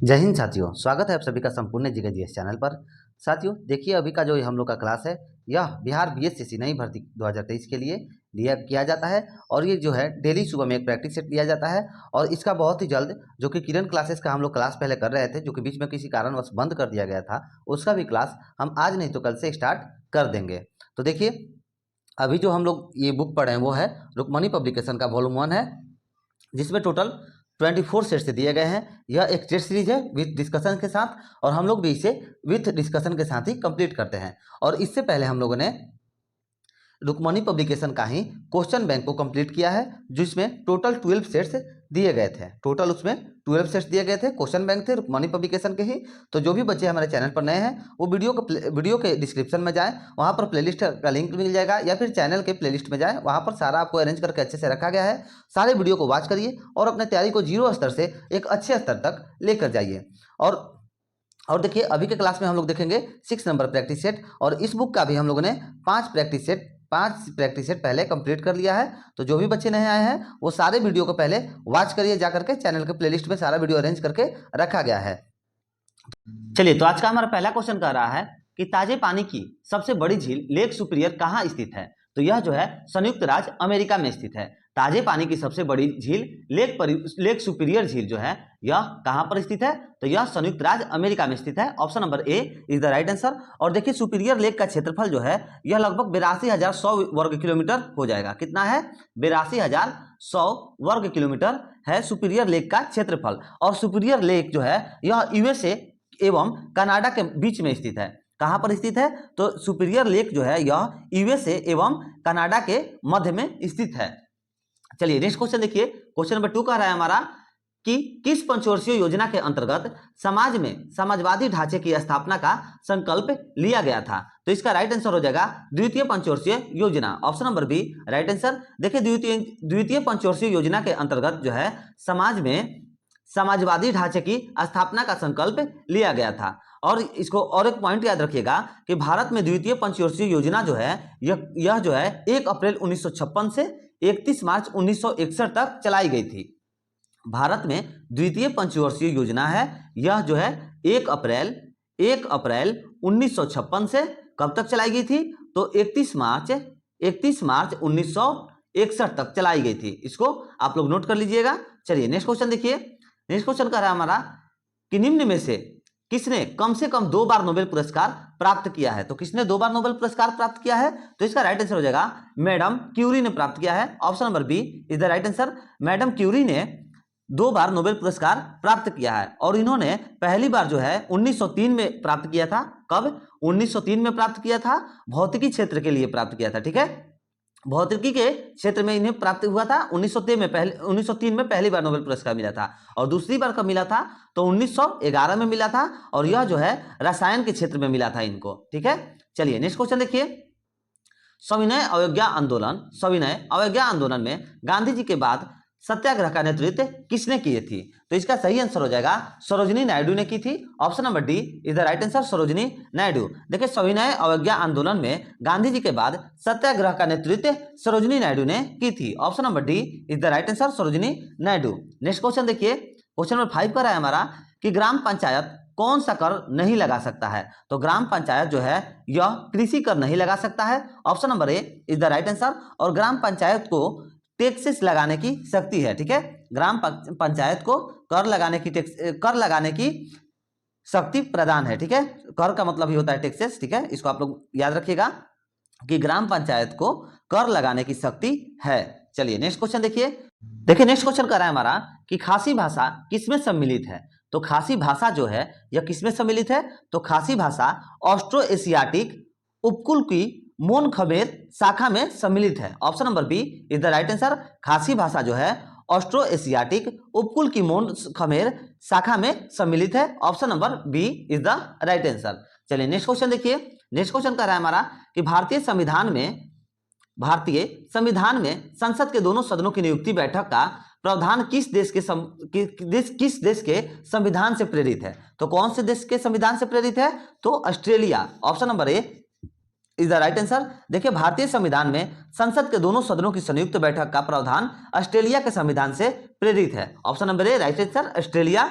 जय हिंद साथियों, स्वागत है आप सभी का संपूर्ण जीके जीएस चैनल पर। साथियों देखिए, अभी का जो हम लोग का क्लास है यह बिहार बीएससीसी नई भर्ती 2023 के लिए लिया किया जाता है। और ये जो है डेली सुबह में एक प्रैक्टिस सेट लिया जाता है। और इसका बहुत ही जल्द जो कि किरण क्लासेस का हम लोग क्लास पहले कर रहे थे, जो कि बीच में किसी कारणवश बंद कर दिया गया था, उसका भी क्लास हम आज नहीं तो कल से स्टार्ट कर देंगे। तो देखिए, अभी जो हम लोग ये बुक पढ़े हैं वो है रुक्मणी पब्लिकेशन का वॉल्यूम 1 है, जिसमें टोटल 24 सेट से दिए गए हैं। यह एक टेस्ट सीरीज है विथ डिस्कशन के साथ, और हम लोग भी इसे विथ डिस्कशन के साथ ही कंप्लीट करते हैं। और इससे पहले हम लोगों ने रुक्मणी पब्लिकेशन का ही क्वेश्चन बैंक को कंप्लीट किया है, जिसमें टोटल 12 सेट्स दिए गए थे। टोटल उसमें 12 सेट्स दिए गए थे, क्वेश्चन बैंक थे रुक्मणी पब्लिकेशन के ही। तो जो भी बच्चे हमारे चैनल पर नए हैं वो वीडियो के डिस्क्रिप्शन में जाएं, वहाँ पर प्लेलिस्ट का लिंक मिल जाएगा, या फिर चैनल के प्लेलिस्ट में जाएं, वहाँ पर सारा आपको अरेंज करके अच्छे से रखा गया है। सारे वीडियो को वॉच करिए और अपने तैयारी को 0 स्तर से एक अच्छे स्तर तक लेकर जाइए। और देखिए, अभी के क्लास में हम लोग देखेंगे 6 नंबर प्रैक्टिस सेट, और इस बुक का भी हम लोगों ने 5 प्रैक्टिस सेट पहले कंप्लीट कर लिया है। तो जो भी बच्चे नए आए हैं वो सारे वीडियो को पहले वॉच करिए, जा करके चैनल के प्लेलिस्ट में सारा वीडियो अरेंज करके रखा गया है। चलिए, तो आज का हमारा पहला क्वेश्चन कह रहा है कि ताजे पानी की सबसे बड़ी झील लेक सुपीरियर कहाँ स्थित है। तो यह जो है संयुक्त राज्य अमेरिका में स्थित है। ताजे पानी की सबसे बड़ी झील लेक सुपीरियर झील जो है यह कहां पर स्थित है, तो यह संयुक्त राज्य अमेरिका में स्थित है। Option number A is the right answer. और देखिए, सुपीरियर लेक का क्षेत्रफल जो है यह लगभग 82,100 वर्ग किलोमीटर हो जाएगा। कितना है? 82,100 वर्ग किलोमीटर है सुपीरियर लेक का क्षेत्रफल। और सुपीरियर लेक जो है यह यूएसए एवं कनाडा के बीच में स्थित है। कहां पर स्थित है? तो सुपीरियर लेक जो है यह यूएसए एवं कनाडा के मध्य में स्थित है। चलिए नेक्स्ट क्वेश्चन देखिए, क्वेश्चन नंबर 2 कह रहा है हमारा कि किस पंचवर्षीय योजना के अंतर्गत समाज में समाजवादी ढांचे की स्थापना का संकल्प लिया गया था। तो इसका राइट आंसर हो जाएगा द्वितीय पंचवर्षीय योजना। Option number B right answer. देखिए, द्वितीय पंचवर्षीय योजना के अंतर्गत जो है समाज में समाजवादी ढांचे की स्थापना का संकल्प लिया गया था। और इसको और एक पॉइंट याद रखिएगा कि भारत में द्वितीय पंचवर्षीय योजना जो है यह जो है 1 अप्रैल 1956 से 31 मार्च 1961 तक चलाई गई थी। भारत में द्वितीय पंचवर्षीय योजना है, यह जो है 1 अप्रैल 1956 से कब तक चलाई गई थी? तो 31 मार्च 1961 तक चलाई गई थी। इसको आप लोग नोट कर लीजिएगा। चलिए नेक्स्ट क्वेश्चन देखिए। नेक्स्ट क्वेश्चन कह रहा है हमारा कि निम्न में से किसने कम से कम 2 बार नोबेल पुरस्कार प्राप्त किया है। तो किसने 2 बार नोबेल पुरस्कार प्राप्त किया है? तो इसका राइट आंसर हो जाएगा मैडम क्यूरी ने प्राप्त किया है। Option number B is the right answer. Madam Curie ने 2 बार नोबेल पुरस्कार प्राप्त किया है, और इन्होंने पहली बार जो है 1903 में प्राप्त किया था। कब? 1903 में प्राप्त किया था, भौतिकी क्षेत्र के लिए प्राप्त किया था। ठीक है, भौतिकी के क्षेत्र में इन्हें प्राप्त हुआ था 1903 में पहली बार नोबेल पुरस्कार मिला था। और दूसरी बार कब मिला था? तो 1911 में मिला था, और यह जो है रसायन के क्षेत्र में मिला था इनको। ठीक है, चलिए नेक्स्ट क्वेश्चन देखिए। सविनय अवज्ञा आंदोलन में गांधी जी के बाद सत्याग्रह का नेतृत्व किसने किए थी? तो इसका सही आंसर हो जाएगा सरोजिनी नायडू ने की थी। Option number D is the right answer, Sarojini Naidu. देखिए, सविनय अवज्ञा आंदोलन में गांधी जी के बाद सत्याग्रह का नेतृत्व सरोजिनी नायडू ने की थी। Option number D is the right answer, Sarojini Naidu. Next question देखिए, क्वेश्चन नंबर 5 का है हमारा कि ग्राम पंचायत कौन सा कर नहीं लगा सकता है। तो ग्राम पंचायत जो है यह कृषि कर नहीं लगा सकता है। Option number A is the right answer. और ग्राम पंचायत को टैक्सेस लगाने की शक्ति है। ठीक है, ग्राम पंचायत को कर लगाने की शक्ति प्रदान है। ठीक है, कर का मतलब ही होता है टैक्सेस। ठीक है, इसको आप लोग याद रखिएगा कि ग्राम पंचायत को कर लगाने की शक्ति है। चलिए नेक्स्ट क्वेश्चन देखिए। नेक्स्ट क्वेश्चन कर रहा है हमारा कि खासी भाषा किसमें सम्मिलित है। तो खासी भाषा जो है यह किसमें सम्मिलित है? तो खासी भाषा ऑस्ट्रो एशियाटिक उपकुल की मोन खमेर शाखा में सम्मिलित है। Option number B is the right answer. Khasi भाषा जो है ऑस्ट्रो एशियाटिक उपकुल की मोन खमेर शाखा में सम्मिलित है। Option number B is the right answer. चलिए नेक्स्ट क्वेश्चन देखिए। नेक्स्ट क्वेश्चन कह रहा है हमारा कि भारतीय संविधान में संसद के दोनों सदनों की नियुक्ति बैठक का प्रावधान किस देश के संविधान से प्रेरित है। तो कौन से देश के संविधान से प्रेरित है? तो Australia. Option number A is the right answer. देखिए, भारतीय संविधान में संसद के दोनों सदनों की संयुक्त बैठक का प्रावधान ऑस्ट्रेलिया के संविधान से प्रेरित है। Option number A right answer, Australia.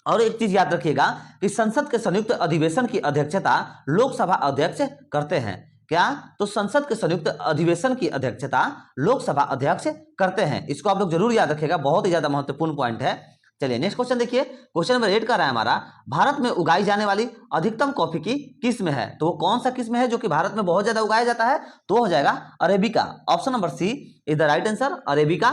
और एक चीज याद रखिएगा कि संसद के संयुक्त अधिवेशन की अध्यक्षता लोकसभा अध्यक्ष करते हैं। क्या? तो संसद के संयुक्त अधिवेशन की अध्यक्षता लोकसभा अध्यक्ष करते हैं। इसको आप लोग जरूर याद रखिएगा, बहुत ही ज्यादा महत्वपूर्ण पॉइंट है। चलिए नेक्स्ट क्वेश्चन देखिए, क्वेश्चन नंबर 8 का रहा है हमारा, भारत में उगाई जाने वाली अधिकतम कॉफी की किस्म है। तो वो कौन सा किस्म है जो कि भारत में बहुत ज्यादा उगाया जाता है? तो हो जाएगा arabica. Option number C is the right answer, arabica.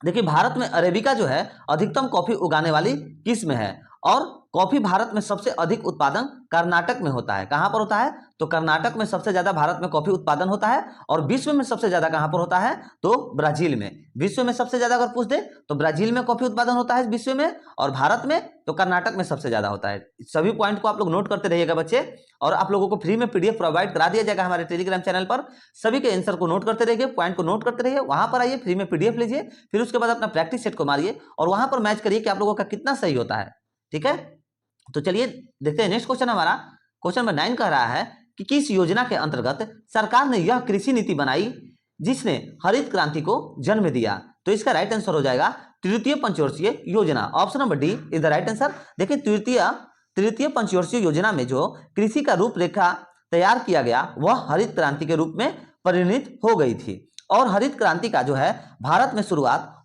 देखिए भारत में अरेबिका जो है अधिकतम कॉफी उगाने वाली किस्म है। और कॉफी भारत में सबसे अधिक उत्पादन कर्नाटक में होता है। कहां पर होता है? तो कर्नाटक में सबसे ज्यादा भारत में कॉफी उत्पादन होता है। और विश्व में सबसे ज्यादा कहां पर होता है? तो ब्राजील में। विश्व में सबसे ज्यादा अगर पूछ दे तो ब्राजील में कॉफी उत्पादन होता है विश्व में, और भारत में तो कर्नाटक में सबसे ज्यादा होता है। सभी पॉइंट को आप लोग नोट करते रहिएगा बच्चे, और आप लोगों को फ्री में पीडीएफ प्रोवाइड करा दिया जाएगा हमारे टेलीग्राम चैनल पर। सभी के आंसर को नोट करते रहिए, पॉइंट को नोट करते रहिए, वहां पर आइए फ्री में पीडीएफ लीजिए, फिर उसके बाद अपना प्रैक्टिस सेट को मारिए और वहां पर मैच करिए कि आप लोगों का कितना सही होता है। ठीक है, तो चलिए देखते हैं नेक्स्ट क्वेश्चन। हमारा क्वेश्चन नंबर 9 कह रहा है कि किस योजना के अंतर्गत सरकार ने यह कृषि नीति बनाई जिसने हरित क्रांति को जन्म दिया। तो इसका राइट आंसर हो जाएगा तृतीय पंचवर्षीय योजना। Option number D is the right answer. देखिए तृतीय पंचवर्षीय योजना में जो कृषि का रूपरेखा तैयार किया गया वह हरित क्रांति के रूप में परिणित हो गई थी। और हरित क्रांति का जो है भारत में शुरुआत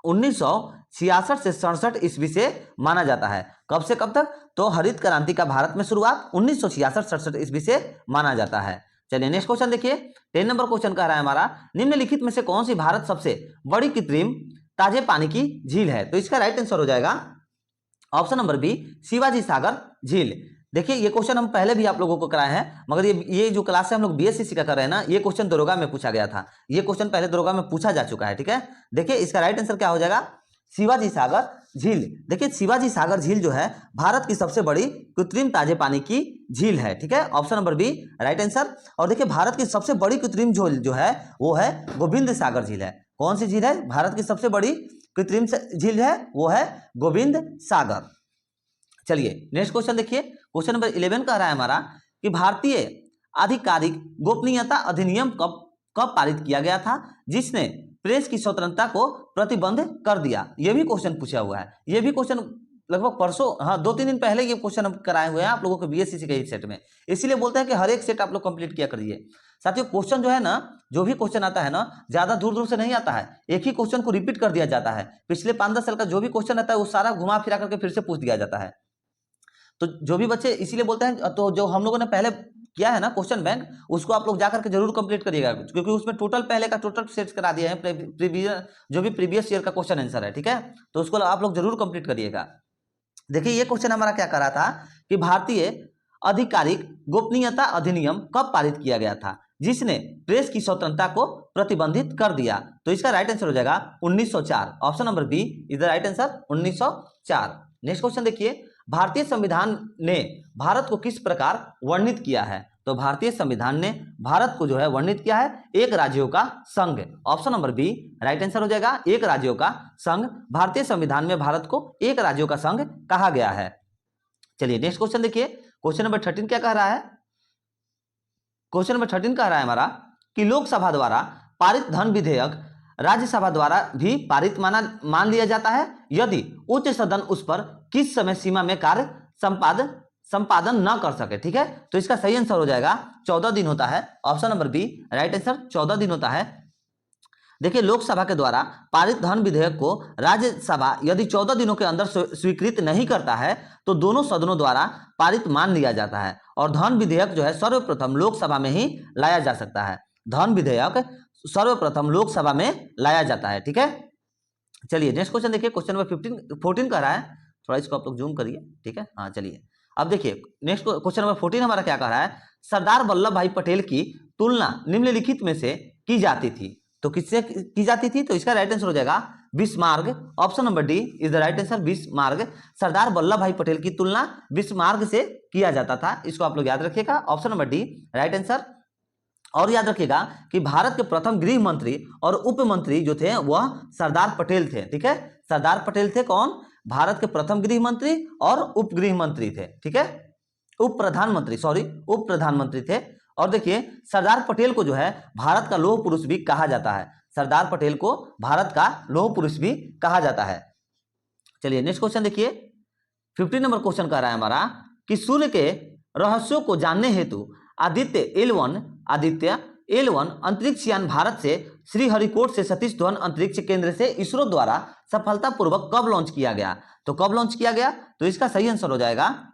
1966 से 67 ईस्वी से माना जाता है। कब से कब तक? तो हरित क्रांति का भारत में शुरुआत 1966-67 ईस्वी से माना जाता है। चलिए नेक्स्ट क्वेश्चन देखिए, 10 नंबर क्वेश्चन कह रहा है हमारा, निम्नलिखित में से कौन सी भारत सबसे बड़ी कृत्रिम ताजे पानी की झील है। तो इसका राइट आंसर हो जाएगा ऑप्शन नंबर बी शिवाजी सागर झील। देखिए ये क्वेश्चन हम पहले भी आप लोगों को कराए हैं, मगर ये जो क्लास है हम लोग बीएससी का कर रहे हैं ना, ये क्वेश्चन दरोगा में पूछा गया था। ये क्वेश्चन पहले दरोगा में पूछा जा चुका है। ठीक है, देखिए इसका राइट आंसर क्या हो जाएगा? शिवाजी सागर झील। देखिए शिवाजी सागर झील जो है भारत की सबसे बड़ी कृत्रिम ताजे पानी की झील है। ठीक है, option number B right answer. और देखिए भारत की सबसे बड़ी कृत्रिम झील जो है वो है गोविंद सागर झील है। कौन सी झील है? भारत की सबसे बड़ी कृत्रिम झील है वो है गोविंद सागर। चलिए नेक्स्ट क्वेश्चन देखिए, क्वेश्चन नंबर 11 कह रहा है हमारा कि भारतीय आधिकारिक गोपनीयता अधिनियम कब पारित किया गया था जिसने प्रेस की स्वतंत्रता को प्रतिबंध कर दिया। यह भी क्वेश्चन पूछा हुआ है। यह भी क्वेश्चन लगभग परसों, हाँ 2-3 दिन पहले ये क्वेश्चन हम कराए हुए हैं आप लोगों को बीएससी के एक सेट में। इसीलिए बोलते हैं कि हर एक सेट आप लोग कंप्लीट किया करिए। साथियों क्वेश्चन जो है ना, जो भी क्वेश्चन आता है ना, ज्यादा दूर दूर से नहीं आता है, एक ही क्वेश्चन को रिपीट कर दिया जाता है। पिछले 5-10 साल का जो भी क्वेश्चन आता है वो सारा घुमा फिरा करके फिर से पूछ दिया जाता है। तो जो भी बच्चे इसीलिए बोलते हैं, तो जो हम लोगों ने पहले किया है ना क्वेश्चन बैंक, उसको आप लोग जाकर के जरूर कंप्लीट करिएगा, क्योंकि उसमें टोटल पहले का टोटल सेट्स करा दिया है, जो भी प्रीवियस ईयर का क्वेश्चन आंसर है। ठीक है, तो उसको आप लोग जरूर कंप्लीट करिएगा। देखिए ये क्वेश्चन हमारा क्या कर रहा था कि भारतीय आधिकारिक गोपनीयता अधिनियम कब पारित किया गया था जिसने प्रेस की स्वतंत्रता को प्रतिबंधित कर दिया। तो इसका राइट आंसर हो जाएगा 1904। Option number B is the right answer, 1904। Next question देखिए, भारतीय संविधान ने भारत को किस प्रकार वर्णित किया है। तो भारतीय संविधान ने भारत को जो है वर्णित किया है एक राज्यों का संघ। Option number B right answer हो जाएगा, एक राज्यों का संघ। भारतीय संविधान में भारत को एक राज्यों का संघ कहा गया है। चलिए नेक्स्ट क्वेश्चन देखिए, क्वेश्चन नंबर 13 क्या कह रहा है? क्वेश्चन नंबर 13 कह रहा है हमारा कि लोकसभा द्वारा पारित धन विधेयक राज्यसभा द्वारा भी पारित मान लिया जाता है यदि उच्च सदन उस पर किस समय सीमा में कार्य संपादन न कर सके। ठीक है, तो इसका सही आंसर हो जाएगा 14 दिन होता है। Option number B right answer, 14 दिन होता है। देखिए लोकसभा के द्वारा पारित धन विधेयक को राज्यसभा यदि 14 दिनों के अंदर स्वीकृत नहीं करता है तो दोनों सदनों द्वारा पारित मान लिया जाता है। और धन विधेयक जो है सर्वप्रथम लोकसभा में ही लाया जा सकता है। धन विधेयक सर्वप्रथम लोकसभा में लाया जाता है। ठीक है, चलिए नेक्स्ट क्वेश्चन देखिए, क्वेश्चन नंबर 14 का रहा है, थोड़ा इसको आप लोग जूम करिए। ठीक है, हाँ चलिए अब देखिए नेक्स्ट क्वेश्चन नंबर 14 हमारा क्या कह रहा है, सरदार वल्लभ भाई पटेल की तुलना निम्नलिखित में से की जाती थी। तो किससे की जाती थी? तो इसका राइट आंसर हो जाएगा Bismarck. Option number D is the right answer, Bismarck. Sardar Vallabh Bhai Patel की तुलना बिस्मार्क से किया जाता था। इसको आप लोग याद रखिएगा, option number D right answer. और याद रखिएगा कि भारत के प्रथम गृह मंत्री और उप मंत्री जो थे वह सरदार पटेल थे। ठीक है, सरदार पटेल थे कौन? भारत के प्रथम गृह मंत्री और उप गृह मंत्री थे। ठीक है, उप प्रधानमंत्री थे। और देखिए सरदार पटेल को जो है भारत का लौह पुरुष भी कहा जाता है। सरदार पटेल को भारत का लौह पुरुष भी कहा जाता है। चलिए नेक्स्ट क्वेश्चन देखिए, 15 नंबर क्वेश्चन कह रहा है हमारा कि सूर्य के रहस्यों को जानने हेतु आदित्य L1 अंतरिक्ष यान भारत से श्रीहरिकोट से सतीश धवन अंतरिक्ष केंद्र से इसरो द्वारा सफलतापूर्वक कब लॉन्च किया गया? तो कब लॉन्च किया गया? तो इसका सही आंसर हो जाएगा,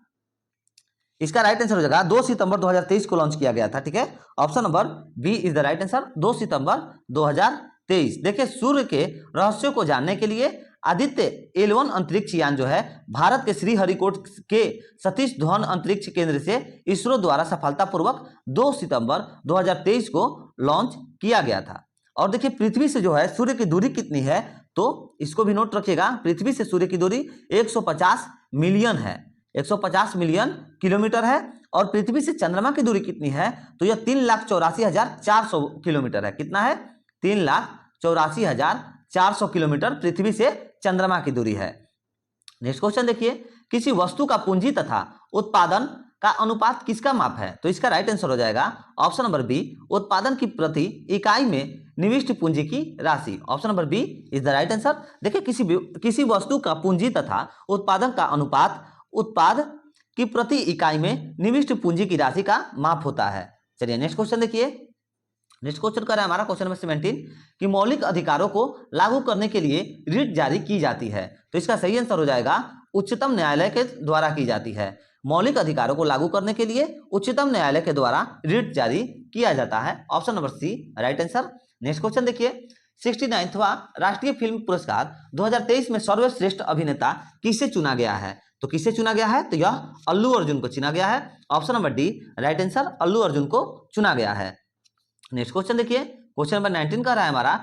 इसका राइट आंसर हो जाएगा 2 सितंबर 2023 को लॉन्च किया गया था। ठीक है, option number B is the right answer, 2 सितंबर 2023। देखिए, सूर्य के रहस्यों को जानने के लिए आदित्य L1 अंतरिक्ष यान जो है भारत के श्रीहरिकोट के सतीश धवन अंतरिक्ष केंद्र से इसरो द्वारा सफलतापूर्वक 2 सितंबर 2023 को लॉन्च किया गया था। और देखिए, पृथ्वी से जो है सूर्य की दूरी कितनी है, तो इसको भी नोट रखिएगा, पृथ्वी से सूर्य की दूरी 150 मिलियन है, 150 मिलियन किलोमीटर है। और पृथ्वी से चंद्रमा की दूरी कितनी है, तो यह 3,84,400 किलोमीटर है। कितना है? 3,84,400 किलोमीटर पृथ्वी से चंद्रमा की दूरी है। नेक्स्ट क्वेश्चन देखिए, किसी वस्तु का पूंजी तथा उत्पादन का अनुपात किसका माप है? तो इसका राइट आंसर हो जाएगा ऑप्शन नंबर बी, उत्पादन की प्रति इकाई में निविष्ट पूंजी की राशि। Option number B is the right answer. देखिए, किसी वस्तु का पूंजी तथा उत्पादन का अनुपात उत्पाद की प्रति इकाई में निविष्ट पूंजी की राशि का माप होता है। चलिए नेक्स्ट क्वेश्चन देखिए, नेक्स्ट क्वेश्चन कर रहा है हमारा क्वेश्चन नंबर 17 कि मौलिक अधिकारों को लागू करने के लिए रिट जारी की जाती है। तो इसका सही आंसर हो जाएगा उच्चतम न्यायालय के द्वारा की जाती है। मौलिक अधिकारों को लागू करने के लिए उच्चतम न्यायालय के द्वारा रिट जारी किया जाता है। Option number C right answer. Next question देखिए, 69वां राष्ट्रीय फिल्म पुरस्कार 2023 में सर्वश्रेष्ठ अभिनेता किसे चुना गया है? तो किसे चुना गया है? तो यह अल्लू अर्जुन को चुना गया है। Option number D right answer, Allu Arjun को चुना गया है। नेक्स्ट क्वेश्चन देखिए, क्वेश्चन नंबर 19 का रहा है हमारा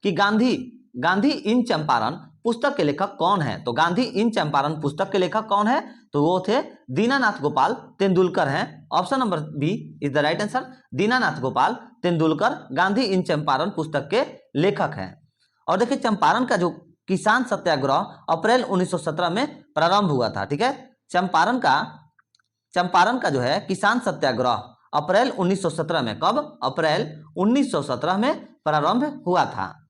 कि गांधी इन चंपारण पुस्तक के लेखक कौन है? तो गांधी इन चंपारण पुस्तक के लेखक कौन है? तो वो थे दीनानाथ गोपाल तेंदुलकर हैं। Option number B is the right answer, Dinanath Gopal Tendulkar Gandhi in Champaran पुस्तक के लेखक हैं। और देखिए, चंपारण का जो किसान सत्याग्रह अप्रैल 1917 में प्रारंभ हुआ था। ठीक है, चंपारण का जो है किसान सत्याग्रह अप्रैल 1917 में, कब? अप्रैल 1917 में प्रारंभ हुआ था।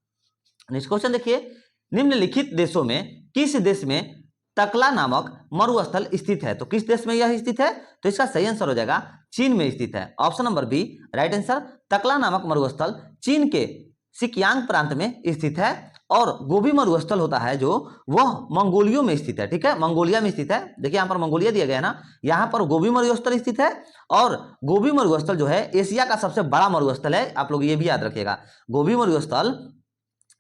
नेक्स्ट क्वेश्चन देखिए, निम्नलिखित देशों में किस देश में तकला नामक मरुस्थल स्थित है? तो किस देश में यह स्थित है? तो इसका सही आंसर हो जाएगा चीन में स्थित है। Option number B right answer, तकला नामक मरुस्थल चीन के सिकियांग प्रांत में स्थित है। और गोबी मरुस्थल होता है जो वह मंगोलिया में स्थित है। ठीक है, मंगोलिया में स्थित है। देखिए यहाँ पर मंगोलिया दिया गया है ना, यहाँ पर गोबी मरुस्थल स्थित है। और गोबी मरुस्थल जो है एशिया का सबसे बड़ा मरुस्थल है, आप लोग ये भी याद रखिएगा, गोबी मरुस्थल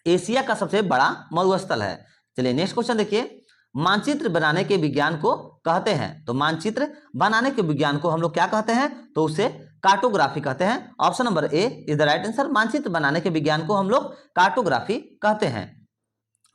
एशिया का सबसे बड़ा मरुस्थल है। चलिए नेक्स्ट क्वेश्चन देखिए, मानचित्र बनाने के विज्ञान को कहते हैं? तो मानचित्र बनाने के विज्ञान को हम लोग क्या कहते हैं? तो उसे कार्टोग्राफी कहते हैं। Option number A is the right answer, मानचित्र बनाने के विज्ञान को हम लोग कार्टोग्राफी कहते हैं।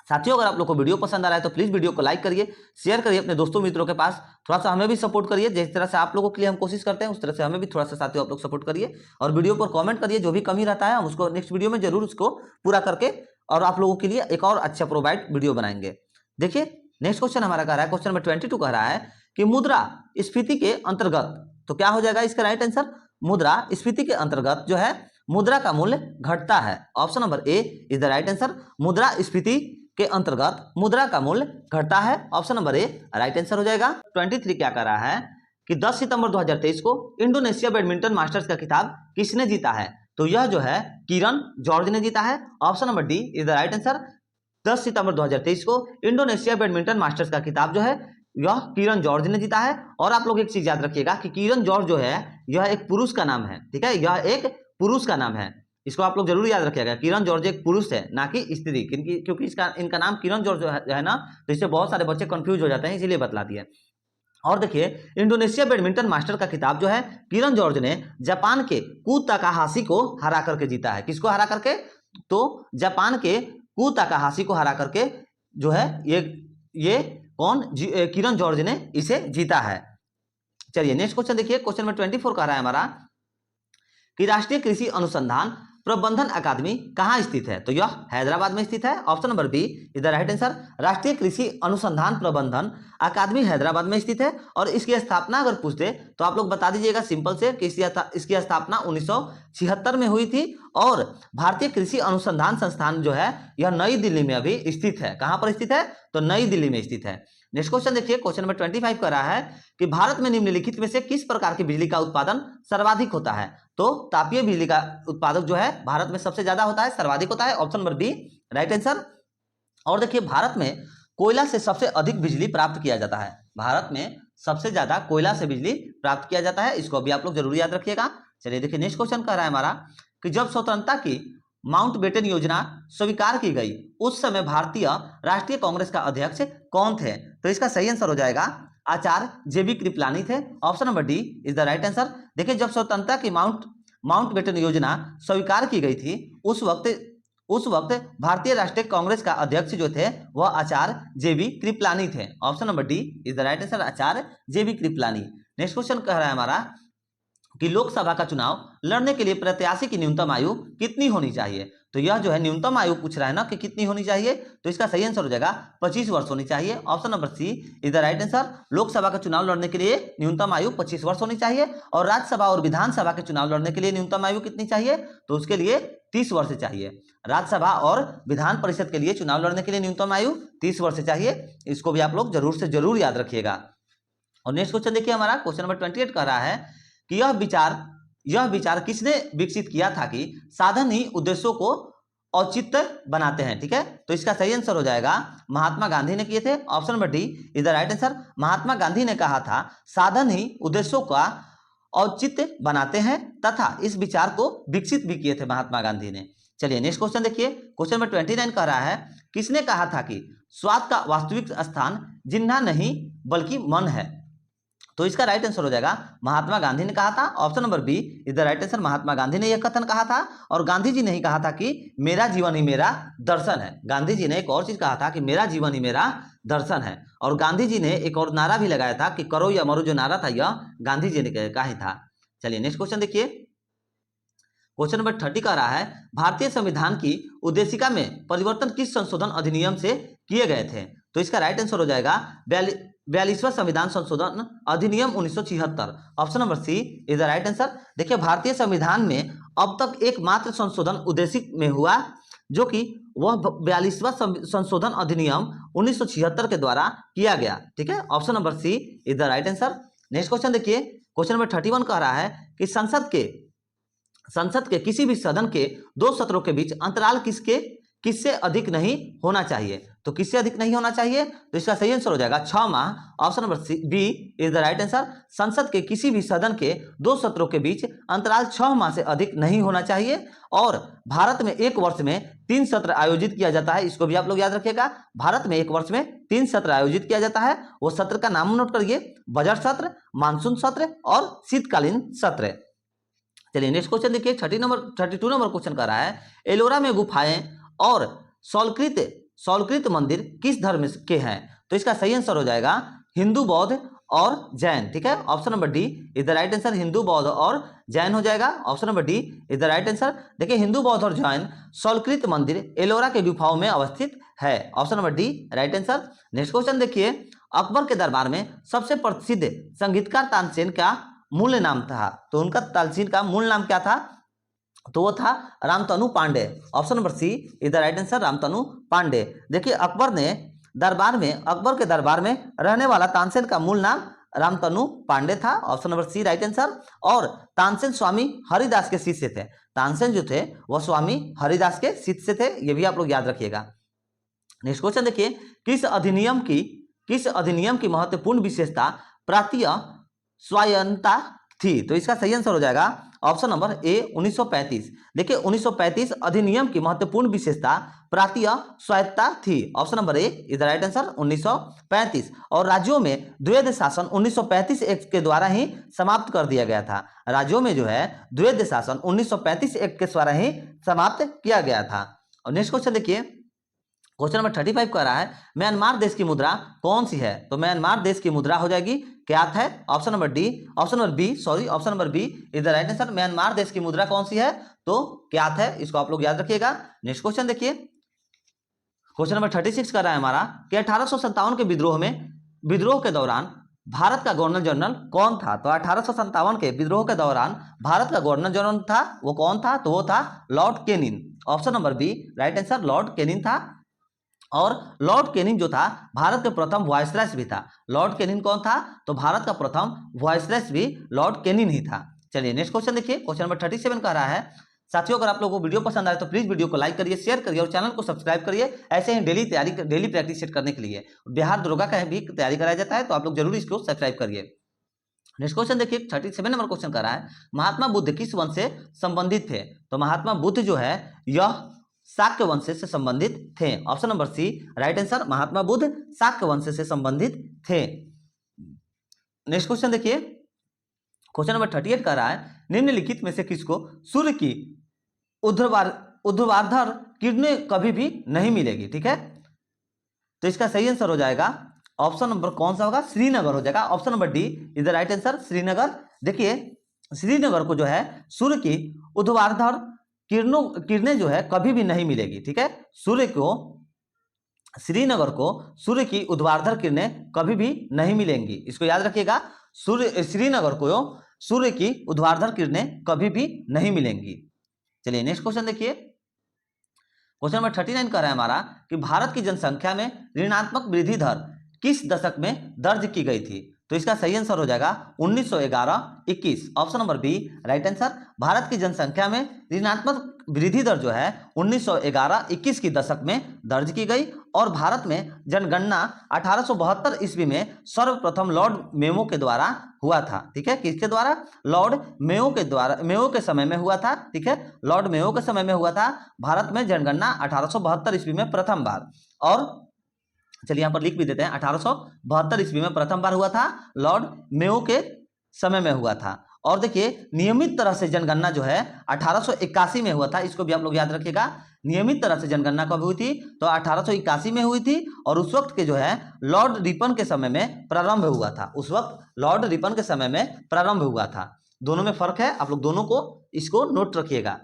साथियों, अगर आप लोग को वीडियो पसंद आ रहा है तो प्लीज वीडियो को लाइक करिए, शेयर करिए अपने दोस्तों मित्रों के पास। थोड़ा सा हमें भी सपोर्ट करिए, जिस तरह से आप लोगों के लिए हम कोशिश करते हैं उस तरह से हमें भी थोड़ा सा साथियों आप लोग सपोर्ट करिए। और वीडियो पर कमेंट करिए, जो भी कमी रहता है हम उसको नेक्स्ट वीडियो में जरूर उसको पूरा करके और आप लोगों के लिए एक और अच्छा प्रोवाइड वीडियो बनाएंगे। देखिए नेक्स्ट क्वेश्चन हमारा कह रहा है, क्वेश्चन नंबर 22 कह रहा है कि मुद्रा स्फीति के अंतर्गत, तो क्या हो जाएगा इसका राइट आंसर? मुद्रा स्फीति के अंतर्गत जो है मुद्रा का मूल्य घटता है। Option number A is the right answer, मुद्रा स्फीति के अंतर्गत मुद्रा का मूल्य घटता है। Option number A right answer हो जाएगा। 23 क्या कर रहा है कि 10 सितंबर 2023 को इंडोनेशिया बैडमिंटन मास्टर्स का खिताब किसने जीता है? तो यह जो है किरण जॉर्ज ने जीता है। Option number D is the right answer. 10 सितंबर 2023 को इंडोनेशिया बैडमिंटन मास्टर्स का खिताब जो है यह किरण जॉर्ज ने जीता है। और आप लोग एक चीज याद रखिएगा कि किरण जॉर्ज जो है यह एक पुरुष का नाम है। ठीक है, यह एक पुरुष का नाम है, इसको आप लोग जरूर याद रखिएगा। किरण जॉर्ज एक पुरुष है, ना कि स्त्री, क्योंकि इनका नाम किरण जॉर्ज जो है ना, तो इससे बहुत सारे बच्चे कंफ्यूज हो जाते हैं, इसीलिए बतला दिया। और देखिए इंडोनेशिया बैडमिंटन मास्टर का खिताब जो है किरण जॉर्ज ने जापान के कू ताकाहाशी को हरा करके जीता है। किसको हरा करके? तो जापान के कू ताकाहाशी को हरा करके जो है ये कौन? किरण जॉर्ज ने इसे जीता है। चलिए नेक्स्ट क्वेश्चन देखिए, क्वेश्चन नंबर 24 कह रहा है हमारा कि राष्ट्रीय कृषि अनुसंधान प्रबंधन अकादमी कहाँ स्थित है? तो यह हैदराबाद में स्थित है। Option number B is the right answer. राष्ट्रीय कृषि अनुसंधान प्रबंधन अकादमी हैदराबाद में स्थित है। और इसकी स्थापना अगर पूछ दे तो आप लोग बता दीजिएगा सिंपल से कि इसकी स्थापना 1976 में हुई थी। और भारतीय कृषि अनुसंधान संस्थान जो है यह नई दिल्ली में अभी स्थित है। कहां पर स्थित है? तो नई दिल्ली में स्थित है। नेक्स्ट क्वेश्चन देखिए, क्वेश्चन नंबर 25 कर रहा है कि भारत में निम्नलिखित में से किस प्रकार की बिजली का उत्पादन सर्वाधिक होता है? तो तापीय बिजली का उत्पादक जो है भारत में सबसे ज्यादा होता है, सर्वाधिक होता है। Option number B right answer. और देखिए भारत में कोयला से सबसे अधिक बिजली प्राप्त किया जाता है। भारत में सबसे ज्यादा कोयला से बिजली प्राप्त किया जाता है, इसको भी आप लोग जरूर याद रखिएगा। चलिए देखिए नेक्स्ट क्वेश्चन कह रहा है हमारा कि जब स्वतंत्रता की माउंटबेटन योजना स्वीकार की गई उस समय भारतीय राष्ट्रीय कांग्रेस का अध्यक्ष कौन थे? तो इसका सही आंसर हो जाएगा आचार्य जेबी कृपलानी थे। Option number D is the right answer. देखिए जब स्वतंत्रता की माउंटबेटन योजना स्वीकार की गई थी उस वक्त भारतीय राष्ट्रीय कांग्रेस का अध्यक्ष जो थे वह आचार्य जेबी कृपलानी थे। Option number D is the right answer, Acharya J B Kripalani. Next question कह रहा है हमारा कि लोकसभा का चुनाव लड़ने के लिए प्रत्याशी की न्यूनतम आयु कितनी होनी चाहिए? तो यह जो है न्यूनतम आयु पूछ रहा है ना कि कितनी होनी चाहिए, तो इसका सही आंसर हो जाएगा 25 वर्ष होनी चाहिए। Option number C is the right answer. Lok Sabha का चुनाव लड़ने के लिए न्यूनतम आयु 25 वर्ष होनी चाहिए। और राज्यसभा और विधानसभा के चुनाव लड़ने के लिए न्यूनतम आयु कितनी चाहिए? तो उसके लिए 30 वर्ष चाहिए। राज्यसभा और विधान परिषद के लिए चुनाव लड़ने के लिए न्यूनतम आयु 30 वर्ष चाहिए। इसको भी आप लोग जरूर से जरूर याद रखिएगा। और नेक्स्ट क्वेश्चन देखिए हमारा क्वेश्चन नंबर 28 कह रहा है कि यह विचार किसने विकसित किया था कि साधन ही उद्देश्यों को औचित्य बनाते हैं? ठीक है, तो इसका सही आंसर हो जाएगा महात्मा गांधी ने किए थे। Option number D is the right answer. Mahatma Gandhi ने कहा था साधन ही उद्देश्यों का औचित्य बनाते हैं तथा इस विचार को विकसित भी किए थे महात्मा गांधी ने। चलिए नेक्स्ट क्वेश्चन देखिए, क्वेश्चन नंबर 29 कह रहा है किसने कहा था कि स्वाद का वास्तविक स्थान जिह्वा नहीं बल्कि मन है? तो इसका राइट आंसर हो जाएगा महात्मा गांधी ने कहा था। Option number B is the right answer. Mahatma Gandhi ने यह कथन कहा था। और गांधी जी ने ही कहा था कि मेरा जीवन ही मेरा दर्शन है। गांधी जी ने एक और चीज कहा था कि मेरा जीवन ही मेरा दर्शन है। और गांधी जी ने एक और नारा भी लगाया था कि करो या मरो, जो नारा था यह गांधी जी ने कहा ही था। चलिए नेक्स्ट क्वेश्चन देखिए, क्वेश्चन नंबर 30 कह रहा है भारतीय संविधान की उद्देशिका में परिवर्तन किस संशोधन अधिनियम से किए गए थे? तो इसका राइट आंसर हो जाएगा 42वां संविधान संशोधन अधिनियम 1976। Option number C is the right answer. देखिए भारतीय संविधान में अब तक एकमात्र संशोधन उद्देशिक में हुआ जो कि वह 42वां संशोधन अधिनियम 1976 के द्वारा किया गया। ठीक है, option number C is the right answer. Next question देखिए, क्वेश्चन नंबर 31 कह रहा है कि संसद के किसी भी सदन के 2 सत्रों के बीच अंतराल किससे अधिक नहीं होना चाहिए? तो किससे अधिक नहीं होना चाहिए? तो इसका सही आंसर हो जाएगा 6 माह। Option number B is the right answer. संसद के किसी भी सदन के 2 सत्रों के बीच अंतराल 6 माह से अधिक नहीं होना चाहिए। और भारत में एक वर्ष में 3 सत्र आयोजित किया जाता है, इसको भी आप लोग याद रखिएगा। भारत में एक वर्ष में 3 सत्र आयोजित किया जाता है। वो सत्र का नाम नोट करिए, बजट सत्र, मानसून सत्र और शीतकालीन सत्र। चलिए नेक्स्ट क्वेश्चन देखिए, 32 नंबर क्वेश्चन कर रहा है एलोरा में गुफाएं और सौलकृत मंदिर किस धर्म के हैं? तो इसका सही आंसर हो जाएगा हिंदू, बौद्ध और जैन। ठीक है, option number D is the right answer. Hindu, बौद्ध और जैन हो जाएगा। Option number D is the right answer. देखिए हिंदू, बौद्ध और जैन सौलकृत मंदिर एलोरा के गुफाओं में अवस्थित है। Option number D right answer. Next question देखिए, अकबर के दरबार में सबसे प्रसिद्ध संगीतकार तानसेन का मूल नाम था? तो उनका तानसेन का मूल नाम क्या था? तो वो था Ramtanu Pandey. Option number C is the right answer, Ramtanu Pandey. देखिए अकबर के दरबार में रहने वाला तानसेन का मूल नाम रामतनु पांडे था। Option number C right answer. और तानसेन स्वामी हरिदास के शिष्य थे। तानसेन जो थे वह स्वामी हरिदास के शिष्य थे, ये भी आप लोग याद रखिएगा। नेक्स्ट क्वेश्चन देखिए, किस अधिनियम की महत्वपूर्ण विशेषता प्रांतीय स्वायत्तता थी? तो इसका सही आंसर हो जाएगा ऑप्शन नंबर ए 1935। देखिए 1935 अधिनियम की महत्वपूर्ण विशेषता प्रांतीय स्वायत्तता थी। Option number A is the right answer, 1935। और राज्यों में द्वैध शासन 1935 एक्ट के द्वारा ही समाप्त कर दिया गया था। राज्यों में जो है द्वैध शासन 1935 एक्ट के द्वारा ही समाप्त किया गया था। और नेक्स्ट क्वेश्चन देखिए, क्वेश्चन नंबर 35 कह रहा है म्यांमार देश की मुद्रा कौन सी है? तो म्यांमार देश की मुद्रा हो जाएगी क्या है? Option number B option number B is the right answer. Myanmar देश की मुद्रा कौन सी है? तो क्या है, इसको आप लोग याद रखिएगा। नेक्स्ट क्वेश्चन देखिए, क्वेश्चन नंबर 36 कर रहा है हमारा कि 1857 के विद्रोह के दौरान भारत का गवर्नर जनरल कौन था? तो 1857 के विद्रोह के दौरान भारत का गवर्नर जनरल था, वो कौन था? तो वो था Lord Canning. Option number B right answer, Lord Canning था। और लॉर्ड केनिन जो था भारत के प्रथम वायसराय भी था। लॉर्ड केनिन कौन था? तो भारत का प्रथम वायसराय भी लॉर्ड केनिन ही था। चलिए नेक्स्ट क्वेश्चन देखिए, क्वेश्चन नंबर 37 कह रहा है साथियों, अगर आप लोगों को वीडियो पसंद आए तो प्लीज वीडियो को लाइक करिए, शेयर करिए और चैनल को सब्सक्राइब करिए। ऐसे ही डेली प्रैक्टिस सेट करने के लिए बिहार दरोगा का भी तैयारी कराया जाता है, तो आप लोग जरूर इसको सब्सक्राइब करिए। नेक्स्ट क्वेश्चन देखिए, 37 नंबर क्वेश्चन कर रहा है महात्मा बुद्ध किस वंश से संबंधित थे? तो महात्मा बुद्ध जो है यह शाक्य वंश से संबंधित थे। Option number C right answer, Mahatma Buddha Shakya वंश से संबंधित थे। नेक्स्ट क्वेश्चन देखिए, क्वेश्चन नंबर 38 कर रहा है निम्नलिखित में से किसको सूर्य की ऊर्ध्वाधर किरणें कभी भी नहीं मिलेगी? ठीक है, तो इसका सही आंसर हो जाएगा ऑप्शन नंबर कौन सा होगा? श्रीनगर हो जाएगा। Option number D is the right answer, Srinagar. देखिए श्रीनगर को जो है सूर्य की ऊर्ध्वाधर किरणें जो है कभी भी नहीं मिलेगी। ठीक है, श्रीनगर को सूर्य की ऊर्ध्वाधर किरणें कभी भी नहीं मिलेंगी, इसको याद रखिएगा। श्रीनगर को सूर्य की ऊर्ध्वाधर किरणें कभी भी नहीं मिलेंगी। चलिए नेक्स्ट क्वेश्चन देखिए, क्वेश्चन नंबर 39 कह रहा है हमारा कि भारत की जनसंख्या में ऋणात्मक वृद्धि दर किस दशक में दर्ज की गई थी? तो इसका सही आंसर हो जाएगा 1911-21। Option number B right answer, Bharat की जनसंख्या में ऋणात्मक वृद्धि दर जो है 1911-21 की दशक में दर्ज की गई। और भारत में जनगणना 1872 ईस्वी में सर्वप्रथम लॉर्ड मेयो के द्वारा हुआ था। ठीक है, किसके द्वारा? लॉर्ड मेयो के द्वारा, मेयो के समय में हुआ था। ठीक है, लॉर्ड मेयो के समय में हुआ था भारत में जनगणना 1872 ईस्वी में प्रथम बार। और चलिए यहाँ पर लिख भी देते हैं, 1872 ईस्वी में प्रथम बार हुआ था, लॉर्ड मेयो के समय में हुआ था। और देखिए नियमित तरह से जनगणना जो है 1881 में हुआ था, इसको भी आप लोग याद रखिएगा। नियमित तरह से जनगणना कब हुई थी? तो 1881 में हुई थी। और उस वक्त के जो है लॉर्ड रिपन के समय में प्रारंभ हुआ था। उस वक्त लॉर्ड रिपन के समय में प्रारंभ हुआ था। दोनों में फर्क है, आप लोग दोनों को इसको नोट रखिएगा।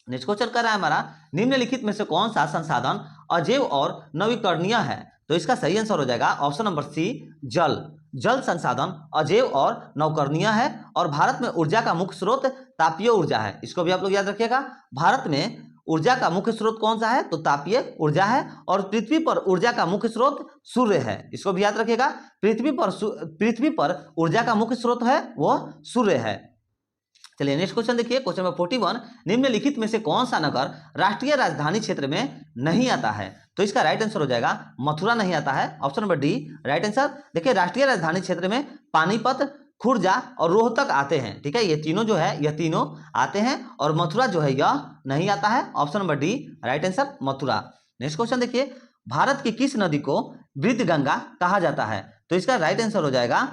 नेक्स्ट क्वेश्चन कर रहा है हमारा निम्नलिखित में से कौन सा संसाधन अजैव और नवीकरणीय है? तो इसका सही आंसर हो जाएगा ऑप्शन नंबर सी जल संसाधन अजैव और नवकरणीय है। और भारत में ऊर्जा का मुख्य स्रोत तापीय ऊर्जा है, इसको भी आप लोग याद रखिएगा। भारत में ऊर्जा का मुख्य स्रोत कौन सा है? तो तापीय ऊर्जा है। और पृथ्वी पर ऊर्जा का मुख्य स्रोत सूर्य है, इसको भी याद रखिएगा। पृथ्वी पर ऊर्जा का मुख्य स्रोत है वो सूर्य है। चलिए नेक्स्ट क्वेश्चन देखिए, क्वेश्चन नंबर 41 निम्नलिखित में से कौन सा नगर राष्ट्रीय राजधानी क्षेत्र में नहीं आता है? तो इसका राइट आंसर हो जाएगा मथुरा नहीं आता है। Option number D right answer. देखिए राष्ट्रीय राजधानी क्षेत्र में पानीपत, खुर्जा और रोहतक आते हैं। ठीक है, ये तीनों जो है यह तीनों आते हैं और मथुरा जो है यह नहीं आता है। Option number D right answer, Mathura. Next question देखिए, भारत की किस नदी को वृद्ध गंगा कहा जाता है? तो इसका राइट आंसर हो जाएगा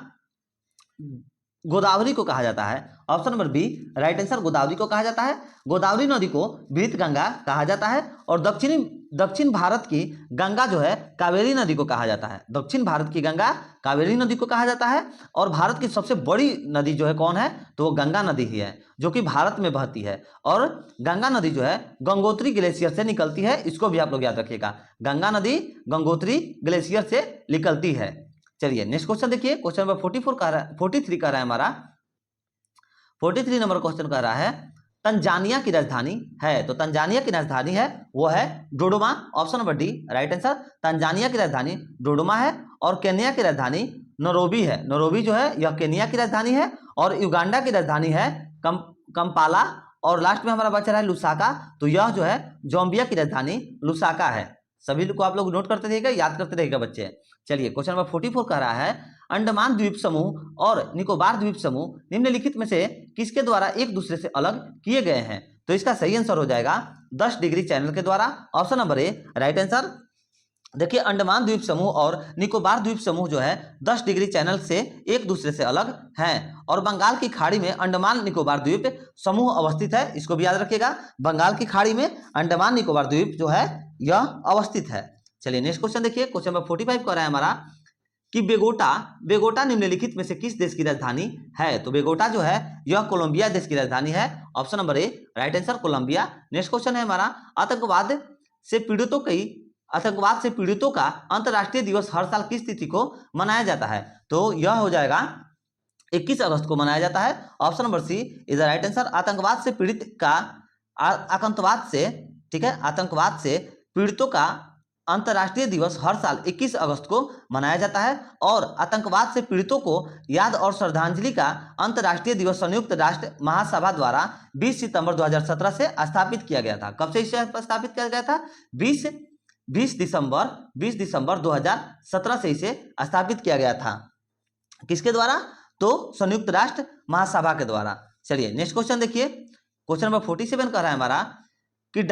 गोदावरी को कहा जाता है। Option number B right answer, Godavari को कहा जाता है। गोदावरी नदी को वृत्त गंगा कहा जाता है। और दक्षिण भारत की गंगा जो है कावेरी नदी को कहा जाता है। दक्षिण भारत की गंगा कावेरी नदी को कहा जाता है। और भारत की सबसे बड़ी नदी जो है कौन है? तो वो गंगा नदी ही है, जो कि भारत में बहती है। और गंगा नदी जो है गंगोत्री ग्लेशियर से निकलती है, इसको भी आप लोग याद रखिएगा। गंगा नदी गंगोत्री ग्लेशियर से निकलती है। चलिए नेक्स्ट क्वेश्चन देखिए, क्वेश्चन नंबर 43 का रहा है हमारा। 43 नंबर क्वेश्चन कर रहा है तंजानिया की राजधानी है। तो तंजानिया की राजधानी है वो है Dodoma. Option number D right answer, Tanzania की राजधानी डोडोमा है। और केन्या की राजधानी नैरोबी है। नैरोबी जो है यह केन्या की राजधानी है। और युगांडा की राजधानी है कंपाला। और लास्ट में हमारा बचा है लुसाका, तो यह जो है जाम्बिया की राजधानी लुसाका है। सभी को आप लोग नोट करते रहिएगा, याद करते रहिएगा बच्चे। चलिए क्वेश्चन नंबर 44 कह रहा है अंडमान द्वीप समूह और निकोबार द्वीप समूह निम्नलिखित में से किसके द्वारा एक दूसरे से अलग किए गए हैं? तो इसका सही आंसर हो जाएगा 10 डिग्री चैनल के द्वारा। Option number A right answer. देखिए अंडमान द्वीप समूह और निकोबार द्वीप समूह जो है 10 डिग्री चैनल से एक दूसरे से अलग हैं। और बंगाल की खाड़ी में अंडमान निकोबार द्वीप समूह अवस्थित है, इसको भी याद रखिएगा। बंगाल की खाड़ी में अंडमान निकोबार द्वीप जो है यह अवस्थित है। चलिए नेक्स्ट क्वेश्चन देखिए, क्वेश्चन नंबर 45 कह रहा है हमारा कि बेगोटा निम्नलिखित में से किस देश की राजधानी है? तो बेगोटा जो है यह कोलंबिया देश की राजधानी है। Option number A right answer Colombia. Next question है हमारा आतंकवाद से पीड़ितों का अंतर्राष्ट्रीय दिवस हर साल किस तिथि को मनाया जाता है? तो यह हो जाएगा 21 अगस्त को मनाया जाता है। Option number C is the right answer. आतंकवाद से पीड़ितों का अंतर्राष्ट्रीय दिवस हर साल 21 अगस्त को मनाया जाता है और आतंकवाद से पीड़ितों को याद और श्रद्धांजलि का अंतर्राष्ट्रीय दिवस संयुक्त राष्ट्र महासभा द्वारा 20 सितंबर 2017 से स्थापित किया गया था। कब से इसे स्थापित किया गया था? 20 दिसंबर 2017 से इसे स्थापित किया गया था। किसके द्वारा? तो संयुक्त राष्ट्र महासभा के द्वारा। चलिए नेक्स्ट क्वेश्चन देखिए, क्वेश्चन नंबर 47 कह रहा है हमारा कि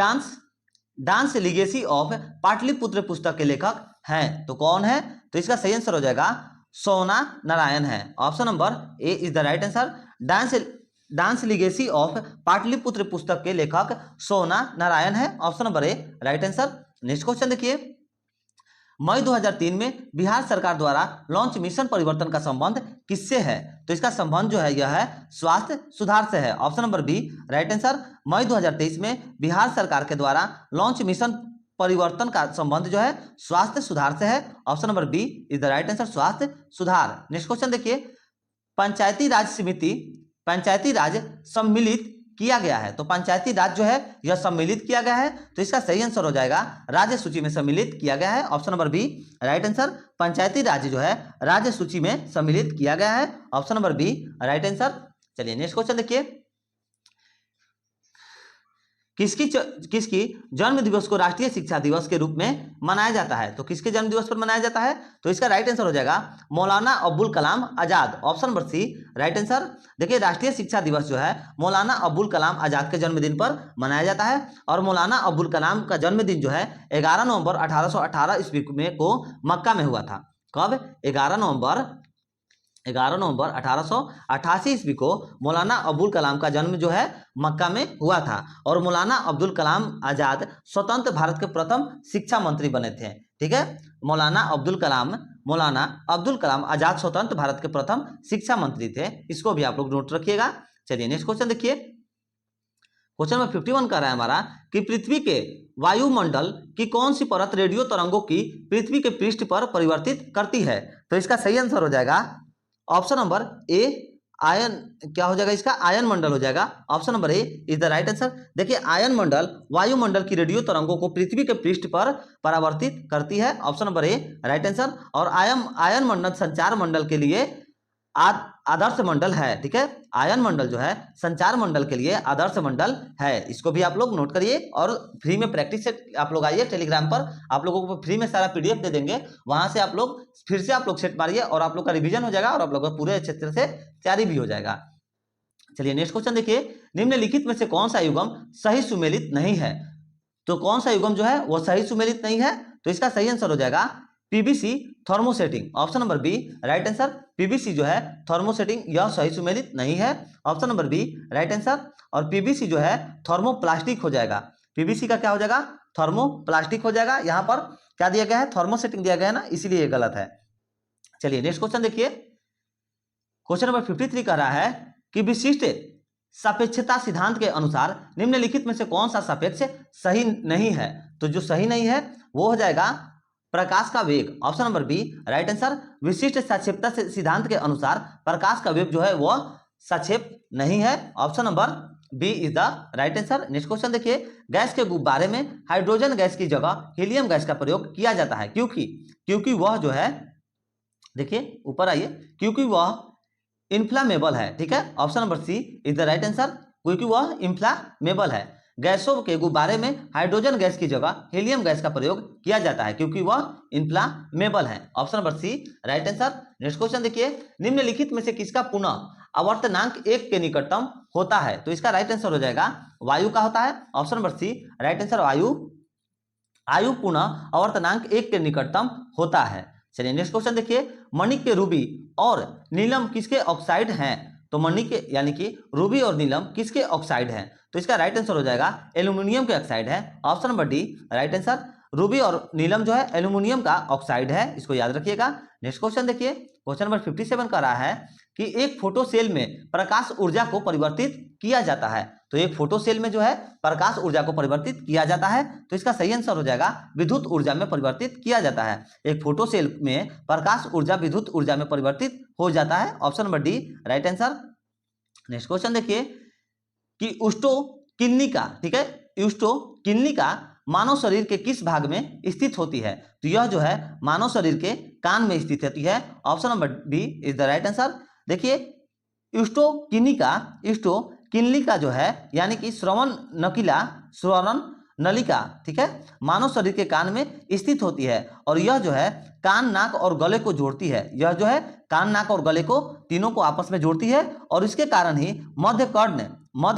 डांस लीगेसी ऑफ पाटलिपुत्र पुस्तक के लेखक हैं, तो कौन है? तो इसका सही आंसर हो जाएगा सोना नारायण है। Option number A is the right answer. Dance legacy of Pataliputra पुस्तक के लेखक सोना नारायण है। Option number A right answer. Next question देखिए, मई 2003 में बिहार सरकार द्वारा लॉन्च मिशन परिवर्तन का संबंध किससे है? तो इसका संबंध जो है यह है स्वास्थ्य सुधार से है। Option number B right answer. मई 2023 में बिहार सरकार के द्वारा लॉन्च मिशन परिवर्तन का संबंध जो है स्वास्थ्य सुधार से है। Option number B is the right answer, स्वास्थ्य सुधार। नेक्स्ट क्वेश्चन देखिए, पंचायती राज सम्मिलित किया गया है, तो पंचायती राज जो है यह सम्मिलित किया गया है, तो इसका सही आंसर हो जाएगा राज्य सूची में सम्मिलित किया गया है। Option number B right answer. पंचायती राज जो है राज्य सूची में सम्मिलित किया गया है। Option number B right answer. चलिए नेक्स्ट क्वेश्चन देखिए, किसकी जन्म दिवस को राष्ट्रीय शिक्षा दिवस के रूप में मनाया जाता है? तो किसके जन्म दिवस पर मनाया जाता है? तो इसका राइट आंसर हो जाएगा Maulana Abdul Kalam Azad. Option number C right answer. देखिए राष्ट्रीय शिक्षा दिवस जो है मौलाना अब्दुल कलाम आजाद के जन्मदिन पर मनाया जाता है और मौलाना अब्दुल कलाम का जन्मदिन जो है 11 नवंबर 1818 ईस्वी में को मक्का में हुआ था। कब? 11 नवंबर 1888 ईस्वी को मौलाना अब्दुल कलाम का जन्म जो है मक्का में हुआ था और मौलाना अब्दुल कलाम आजाद स्वतंत्र भारत के प्रथम शिक्षा मंत्री बने थे। ठीक है, मौलाना अब्दुल कलाम आजाद स्वतंत्र भारत के प्रथम शिक्षा मंत्री थे, इसको भी आप लोग नोट रखिएगा। चलिए नेक्स्ट क्वेश्चन देखिए, क्वेश्चन नंबर 51 कर रहा है हमारा कि पृथ्वी के वायुमंडल की कौन सी परत रेडियो तरंगों की पृथ्वी के पृष्ठ पर परिवर्तित करती है? तो इसका सही आंसर हो जाएगा ऑप्शन नंबर ए आयन। क्या हो जाएगा इसका? आयन मंडल हो जाएगा। Option number A is the right answer. देखिए आयन मंडल वायुमंडल की रेडियो तरंगों को पृथ्वी के पृष्ठ पर परावर्तित करती है। Option number A right answer. और आयन मंडल संचार मंडल के लिए आदर्श मंडल है। ठीक है, आयन मंडल जो है संचार मंडल के लिए आदर्श मंडल है, इसको भी आप लोग नोट करिए। और फ्री में प्रैक्टिस सेट आप लोग आइए टेलीग्राम पर, आप लोगों को फ्री में सारा पीडीएफ दे देंगे, वहां से आप लोग फिर से आप लोग सेट मारिए और आप लोग का रिवीजन हो जाएगा और आप लोग का पूरे अच्छे तरह से तैयारी भी हो जाएगा। चलिए नेक्स्ट क्वेश्चन देखिए, निम्नलिखित में से कौन सा युग्म सही सुमेलित नहीं है? तो कौन सा युग्म जो है वो सही सुमेलित नहीं है? तो इसका सही आंसर हो जाएगा PVC thermosetting. Option number B right answer. PVC जो है थर्मोसेटिंग यह सही सुमेलित नहीं है। Option number B right answer. और पीबीसी जो है थर्मोप्लास्टिक हो जाएगा। पीबीसी का क्या हो जाएगा? थर्मोप्लास्टिक हो जाएगा। यहां पर क्या दिया गया है? थर्मोसेटिंग दिया गया है ना, इसीलिए ये गलत है। चलिए नेक्स्ट क्वेश्चन देखिए, क्वेश्चन नंबर 53 कह रहा है कि विशिष्ट सापेक्षता सिद्धांत के अनुसार निम्नलिखित में से कौन सा सापेक्ष सही नहीं है? तो जो सही नहीं है वो हो जाएगा प्रकाश का वेग। Option number B right answer. विशिष्ट सापेक्षता सिद्धांत के अनुसार प्रकाश का वेग जो है वह सापेक्ष नहीं है। Option number B is the right answer. Next question देखिए, गैस के गुब्बारे में हाइड्रोजन गैस की जगह हीलियम गैस का प्रयोग किया जाता है क्योंकि वह जो है, देखिए ऊपर आइए, क्योंकि वह इन्फ्लामेबल है। ठीक है, option number C is the right answer, क्योंकि वह इन्फ्लामेबल है। गैसों के गुब्बारे में हाइड्रोजन गैस की जगह हीलियम गैस का प्रयोग किया जाता है क्योंकि वह इन्फ्लामेबल है। Option number C right answer. Next question देखिए, निम्नलिखित में से किसका पुनः आवर्तनांक 1 के निकटतम होता है? तो इसका राइट आंसर हो जाएगा वायु का होता है। Option number C right answer, वायु पुनः आवर्तनांक 1 के निकटतम होता है। चलिए नेक्स्ट क्वेश्चन देखिए, मणिक के रूबी और नीलम किसके ऑक्साइड हैं? तो मणिक के यानी कि रूबी और नीलम किसके ऑक्साइड हैं? तो इसका राइट आंसर हो जाएगा एल्यूमिनियम के ऑक्साइड है। Option number D right answer. Ruby और नीलम जो है एल्यूमिनियम का ऑक्साइड है, इसको याद रखिएगा। नेक्स्ट क्वेश्चन देखिए, क्वेश्चन नंबर 57 का रहा है कि एक फोटो सेल में प्रकाश ऊर्जा को परिवर्तित किया जाता है। तो एक फोटो सेल में जो है प्रकाश ऊर्जा को परिवर्तित किया जाता है, तो इसका सही आंसर हो जाएगा विद्युत ऊर्जा में परिवर्तित किया जाता है। एक फोटो सेल में प्रकाश ऊर्जा विद्युत ऊर्जा में परिवर्तित हो जाता है, option number D right answer. Next question देखिए कि उष्टोकिन्निका, ठीक है, उष्टोकिन्निका मानव शरीर के किस भाग में स्थित होती है? तो यह जो है मानव शरीर के कान में स्थित होती है, option number D is the right answer. देखिए उष्टोकिन्निका जो है यानी कि श्रवण नलिका, ठीक है, मानव शरीर के कान में स्थित होती है और यह जो है कान, नाक और गले को जोड़ती है। यह जो है कान, नाक और गले को तीनों को आपस में जोड़ती है और इसके कारण ही मध्य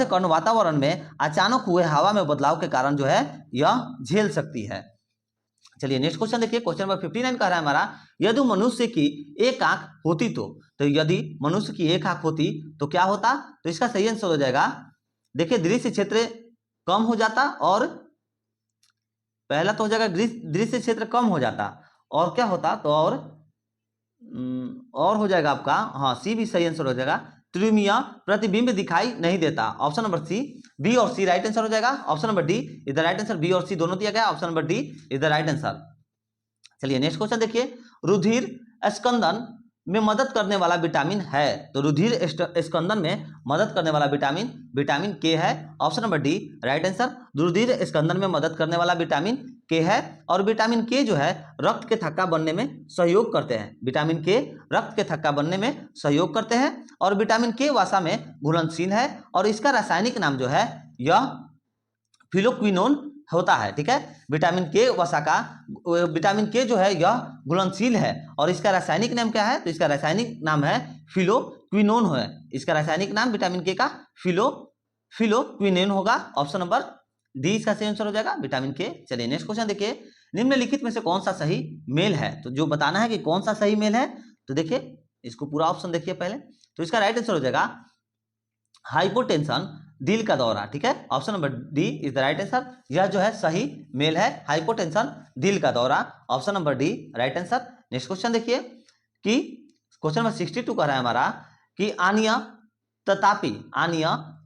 कर्ण वातावरण में अचानक हुए हवा में बदलाव के कारण जो है यह झेल सकती है। चलिए नेक्स्ट क्वेश्चन देखिए, क्वेश्चन नंबर 59 कह रहा है हमारा, यदि मनुष्य की एक आंख होती तो यदि मनुष्य की एक आंख होती तो क्या होता? तो इसका सही आंसर हो जाएगा, देखिए दृश्य क्षेत्र कम हो जाता और पहला तो हो जाएगा दृश्य क्षेत्र कम हो जाता और क्या होता तो और हो जाएगा आपका, हाँ सी भी सही आंसर हो जाएगा, त्रिमिया प्रतिबिंब दिखाई नहीं देता, ऑप्शन नंबर सी। बी और सी राइट आंसर हो जाएगा, option number D is the right answer. B और सी दोनों दिया गया, option number D is the right answer. चलिए नेक्स्ट क्वेश्चन देखिए, रुधिर स्कंदन में मदद करने वाला विटामिन है, तो रुधिर स्कंदन में मदद करने वाला विटामिन के है, option number D right answer. रुधिर स्कंदन में मदद करने वाला विटामिन के है और विटामिन के जो है रक्त के थक्का बनने में सहयोग करते हैं। विटामिन के रक्त के थक्का बनने में सहयोग करते हैं और विटामिन के वसा में घुलनशील है और इसका रासायनिक नाम जो है यह फिलोक्विनोन होता है, ठीक है। विटामिन के वसा का विटामिन के जो है यह घुलनशील है और इसका रासायनिक नाम क्या है? तो इसका रासायनिक नाम है फिलोक्विनोन है। इसका रासायनिक नाम विटामिन के का फिलोक्विनोन होगा, ऑप्शन नंबर डी इसका सही आंसर हो जाएगा, विटामिन के। चलिए नेक्स्ट क्वेश्चन देखिए, निम्नलिखित में से कौन सा सही मेल है? तो जो बताना है कि कौन सा सही मेल है, तो देखिए इसको पूरा ऑप्शन देखिए पहले, तो इसका राइट आंसर हो जाएगा हाइपोटेंशन दिल का दौरा, ठीक है, option number D is the right answer. यह जो है सही मेल है, हाइपोटेंशन दिल का दौरा, option number D right answer. Next question देखिए कि क्वेश्चन नंबर 62 कह रहा है हमारा कि आनीय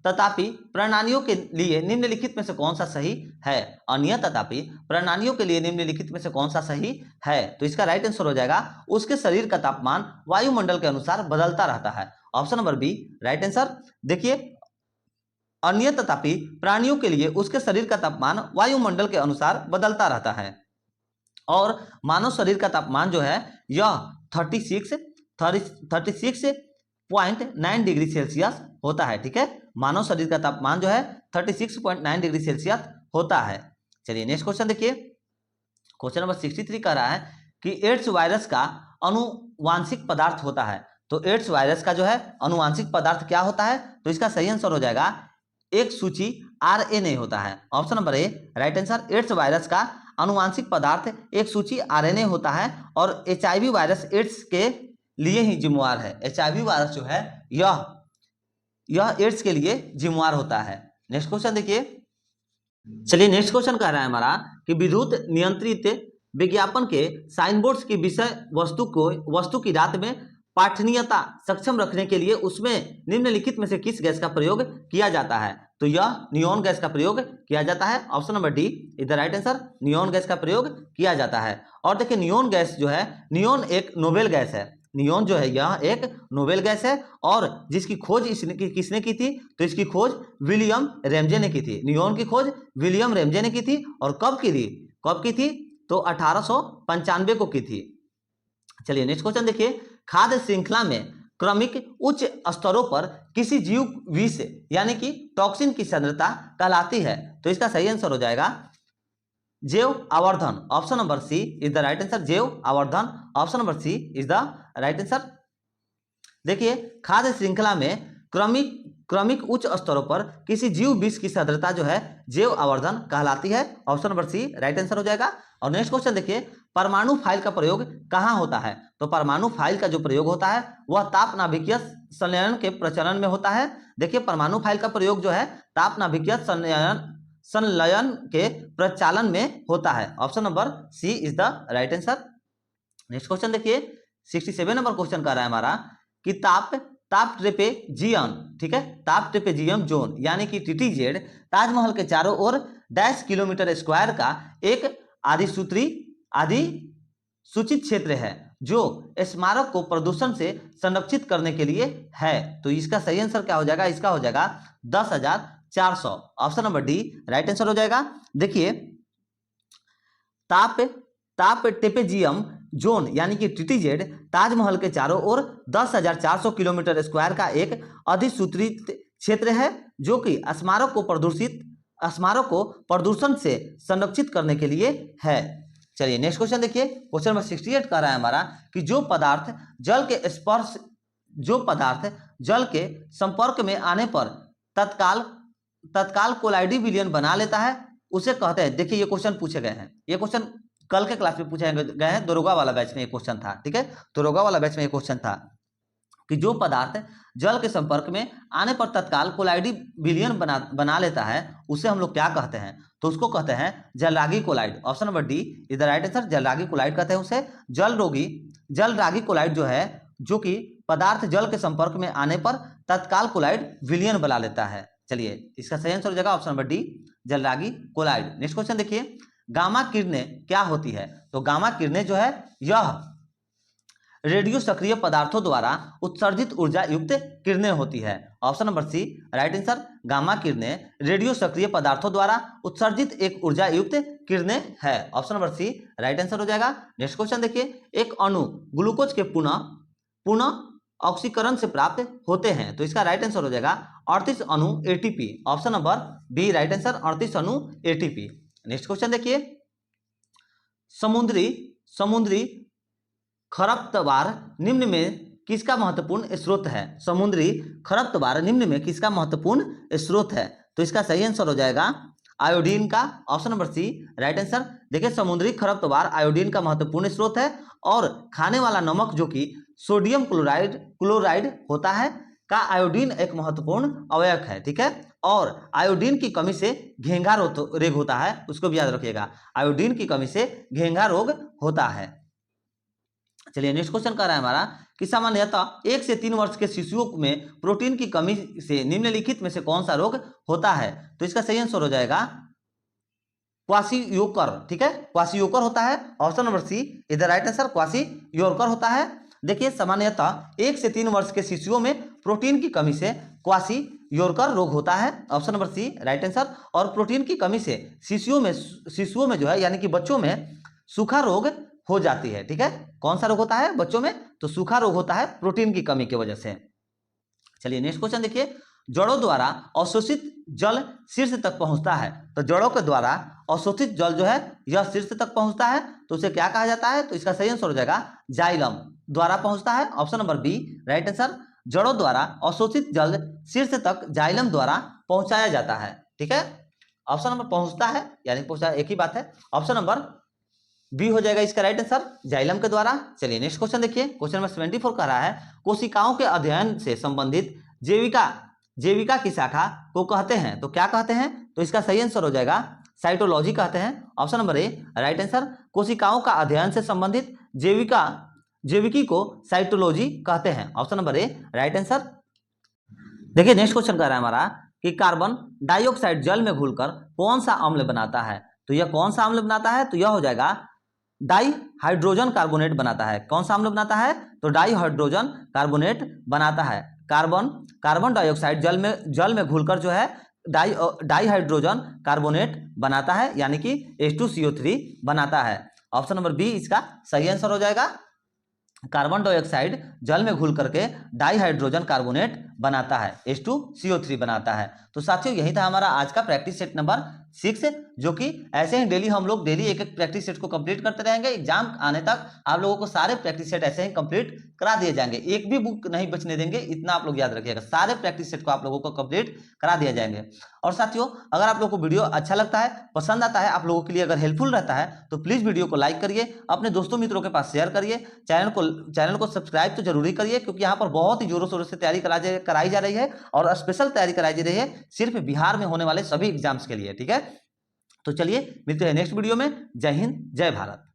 ततापी प्रणालियों के लिए निम्नलिखित में से कौन सा सही है? अनियत ततापी प्रणालियों के लिए निम्नलिखित में से कौन सा सही है? तो इसका राइट आंसर हो जाएगा उसके शरीर का तापमान वायुमंडल के अनुसार बदलता रहता है, option number B right answer. देखिए अनियत ततापी प्राणियों के लिए उसके शरीर का तापमान वायुमंडल के अनुसार बदलता रहता है और मानव शरीर का तापमान जो है यह 36.9 डिग्री सेल्सियस होता है, ठीक है। मानव शरीर का तापमान जो है 36.9 डिग्री सेल्सियस होता है। चलिए नेक्स्ट क्वेश्चन देखिए, क्वेश्चन नंबर 63 कह रहा है कि एड्स वायरस का अनुवांशिक पदार्थ होता है। तो एड्स वायरस का जो है अनुवांशिक पदार्थ क्या होता है? तो इसका सही आंसर हो जाएगा एक सूची आरएनए होता है, option number A right answer. AIDS virus का अनुवांशिक पदार्थ एक सूची आरएनए होता है और एचआईवी वायरस एड्स के लिए ही जिम्मेवार है। एचआईवी वायरस जो है यह एड्स के लिए जिम्मेवार होता है। नेक्स्ट क्वेश्चन देखिए, चलिए नेक्स्ट क्वेश्चन कह रहा है हमारा कि विद्युत नियंत्रित विज्ञापन के साइन बोर्ड्स की विषय वस्तु की रात में पठनीयता सक्षम रखने के लिए उसमें निम्नलिखित में से किस गैस का प्रयोग किया जाता है? तो यह नियोन गैस का प्रयोग किया जाता है, option number D is the right answer. Neon gas का प्रयोग किया जाता है और देखिए नियोन गैस जो है, नियोन एक नोबेल गैस है। नियोन जो है यह एक नोबेल गैस है और जिसकी खोज किसने की थी? तो इसकी खोज विलियम रेमजे ने की थी। नियोन की खोज विलियम रेमजे ने की थी और कब की थी? तो 1895 को की थी। चलिए नेक्स्ट क्वेश्चन देखिए, खाद्य श्रृंखला में क्रमिक उच्च स्तरों पर किसी जीव विष यानी कि टॉक्सिन की सांद्रता कहलाती है। तो इसका सही आंसर हो जाएगा जैव आवर्धन, option number C is the right answer. जैव आवर्धन, option number C is the right answer. देखिए खाद्य श्रृंखला में क्रमिक उच्च स्तरों पर किसी जीव विष की सांद्रता जो है जैव आवर्धन कहलाती है, option number C right answer हो जाएगा। और नेक्स्ट क्वेश्चन देखिए, परमाणु फाइल का प्रयोग कहाँ होता है? तो परमाणु फाइल का जो प्रयोग होता है वह ताप नाभिकीय संलयन के प्रचलन में होता है। देखिए परमाणु फाइल का प्रयोग जो है ताप नाभिकीय संलयन के प्रचालन में होता है। Option number C is the right answer. Next question देखिए 67 नंबर क्वेश्चन कर रहा है हमारा कि ताप ट्रेपेजियम, ठीक है, ताप ट्रेपेजियम जोन यानी कि टीटीजेड ताजमहल के चारों ओर डैश किलोमीटर स्क्वायर का एक अधिसूचित क्षेत्र है जो स्मारक को प्रदूषण से संरक्षित करने के लिए है। तो इसका सही आंसर क्या हो जाएगा? इसका हो जाएगा 10,400। Option number D right answer हो जाएगा। देखिए ताप ट्रेपेजियम जोन यानी कि टीटीजेड ताजमहल के चारों ओर 10,400 किलोमीटर स्क्वायर का एक अधिसूत्रित क्षेत्र है जो कि स्मारक को प्रदूषण से संरक्षित करने के लिए है। चलिए नेक्स्ट क्वेश्चन देखिए, क्वेश्चन नंबर 68 कह रहा है हमारा कि जो पदार्थ जल के संपर्क में आने पर तत्काल कोलाइडी विलयन बना लेता है उसे कहते हैं। देखिए ये क्वेश्चन पूछे गए हैं, ये क्वेश्चन कल के क्लास में पूछे गए हैं, दरोगा वाला बैच में ये क्वेश्चन था, ठीक है, दरोगा वाला बैच में ये क्वेश्चन था कि जो पदार्थ जल के संपर्क में आने पर तत्काल कोलाइडी विलयन बना लेता है उसे हम लोग क्या कहते हैं? तो उसको कहते हैं जलरागी colloid. Option number D is the right answer. जलरागी कोलाइड कहते हैं उसे। जलरागी कोलाइड जो है, जो कि पदार्थ जल के संपर्क में आने पर तत्काल कोलाइड विलयन बना लेता है। चलिए इसका सही आंसर हो जाएगा ऑप्शन नंबर डी जलरागी कोलाइड। नेक्स्ट क्वेश्चन देखिए गामा किरणें क्या होती है? तो गामा किरणें जो है यह रेडियो सक्रिय पदार्थों द्वारा उत्सर्जित ऊर्जा युक्त किरणें होती है। Option number C right answer. Gamma किरणें रेडियो सक्रिय पदार्थों द्वारा उत्सर्जित एक ऊर्जा युक्त किरणें है। Option number C right answer हो जाएगा। नेक्स्ट क्वेश्चन देखिए एक अणु ग्लूकोज के पुनः ऑक्सीकरण से प्राप्त होते हैं तो इसका राइट आंसर हो जाएगा 38 अणु ATP. Option number B right answer 38 अणु एटीपी। नेक्स्ट क्वेश्चन देखिए समुद्री खरपतवार निम्न में किसका महत्वपूर्ण स्रोत है? समुद्री खरपतवार निम्न में किसका महत्वपूर्ण स्रोत है? तो इसका सही आंसर हो जाएगा आयोडीन का। Option number C right answer. देखिए समुद्री खरपतवार आयोडीन का महत्वपूर्ण स्रोत है और खाने वाला नमक जो कि सोडियम क्लोराइड होता है का आयोडीन एक महत्वपूर्ण अवयव है, ठीक है। और आयोडीन की कमी से घेंघा रोग होता है, उसको भी याद रखिएगा, आयोडीन की कमी से घेंघा रोग होता है। चलिए नेक्स्ट क्वेश्चन कर रहा है हमारा कि सामान्यतः 1 से 3 वर्ष के शिशुओं में प्रोटीन की कमी से निम्नलिखित में से कौन सा रोग होता है? तो इसका सही आंसर हो जाएगा क्वाशियोकर, ठीक है, क्वाशियोकर होता है। Option number C is the right answer. Kwashiorkor होता है। देखिए सामान्यतः 1 से 3 वर्ष के शिशुओं में प्रोटीन की कमी से क्वाशियोकर रोग होता है। Option number C right answer. और प्रोटीन की कमी से शिशुओं में जो है यानी कि बच्चों में सूखा रोग हो जाती है, ठीक है। कौन सा रोग होता है बच्चों में? तो सूखा रोग होता है प्रोटीन की कमी की वजह से। चलिए नेक्स्ट क्वेश्चन देखिए जड़ों द्वारा अवशोषित जल शीर्ष तक पहुंचता है तो जड़ों के द्वारा अवशोषित जल जो है यह शीर्ष तक पहुंचता है तो उसे क्या कहा जाता है? तो इसका सही आंसर हो जाएगा जाइलम द्वारा पहुंचता है। Option number B right answer. जड़ों द्वारा अवशोषित जल शीर्ष तक जाइलम द्वारा पहुंचाया जाता है, ठीक है। ऑप्शन नंबर पहुंचता है यानी पहुंचा एक ही बात है। ऑप्शन नंबर बी हो जाएगा इसका राइट आंसर जाइलम के द्वारा। चलिए नेक्स्ट क्वेश्चन देखिए क्वेश्चन नंबर 74 कह रहा है कोशिकाओं के अध्ययन से संबंधित जैविका की शाखा को कहते हैं तो क्या कहते हैं? तो इसका सही आंसर हो जाएगा साइटोलॉजी कहते हैं। Option number A right answer. कोशिकाओं का अध्ययन से संबंधित जैविकी को साइटोलॉजी कहते हैं। Option number A right answer. देखिए नेक्स्ट क्वेश्चन कह रहा है हमारा कि कार्बन डाइऑक्साइड जल में घुलकर कौन सा अम्ल बनाता है? तो यह कौन सा अम्ल बनाता है? तो यह हो जाएगा डाइहाइड्रोजन कार्बोनेट बनाता है। कौन सा अम्ल बनाता है? तो डाइहाइड्रोजन कार्बोनेट बनाता है। कार्बन डाइऑक्साइड जल में घुलकर जो है डाइहाइड्रोजन कार्बोनेट बनाता है यानी कि H2CO3 बनाता है। ऑप्शन नंबर बी इसका सही आंसर हो जाएगा। कार्बन डाइऑक्साइड जल में घुल करके डाइहाइड्रोजन कार्बोनेट बनाता है, H2CO3 बनाता है। तो साथियों यही था हमारा आज का प्रैक्टिस सेट नंबर 6 जो कि ऐसे ही डेली हम लोग डेली एक एक प्रैक्टिस सेट को कंप्लीट करते रहेंगे। एग्जाम आने तक आप लोगों को सारे प्रैक्टिस सेट ऐसे ही कंप्लीट करा दिए जाएंगे, एक भी बुक नहीं बचने देंगे, इतना आप लोग याद रखिएगा। सारे प्रैक्टिस सेट को आप लोगों को कंप्लीट करा दिया जाएंगे। और साथियों अगर आप लोगों को वीडियो अच्छा लगता है, पसंद आता है, आप लोगों के लिए अगर हेल्पफुल रहता है तो प्लीज वीडियो को लाइक करिए, अपने दोस्तों मित्रों के पास शेयर करिए, चैनल को चैनल को सब्सक्राइब तो जरूरी करिए, क्योंकि यहाँ पर बहुत ही जोरों शोरों से तैयारी कराई जा रही है और स्पेशल तैयारी कराई जा रही है सिर्फ बिहार में होने वाले सभी एग्जाम्स के लिए। ठीक है, तो चलिए मिलते हैं नेक्स्ट वीडियो में। जय हिंद, जय भारत।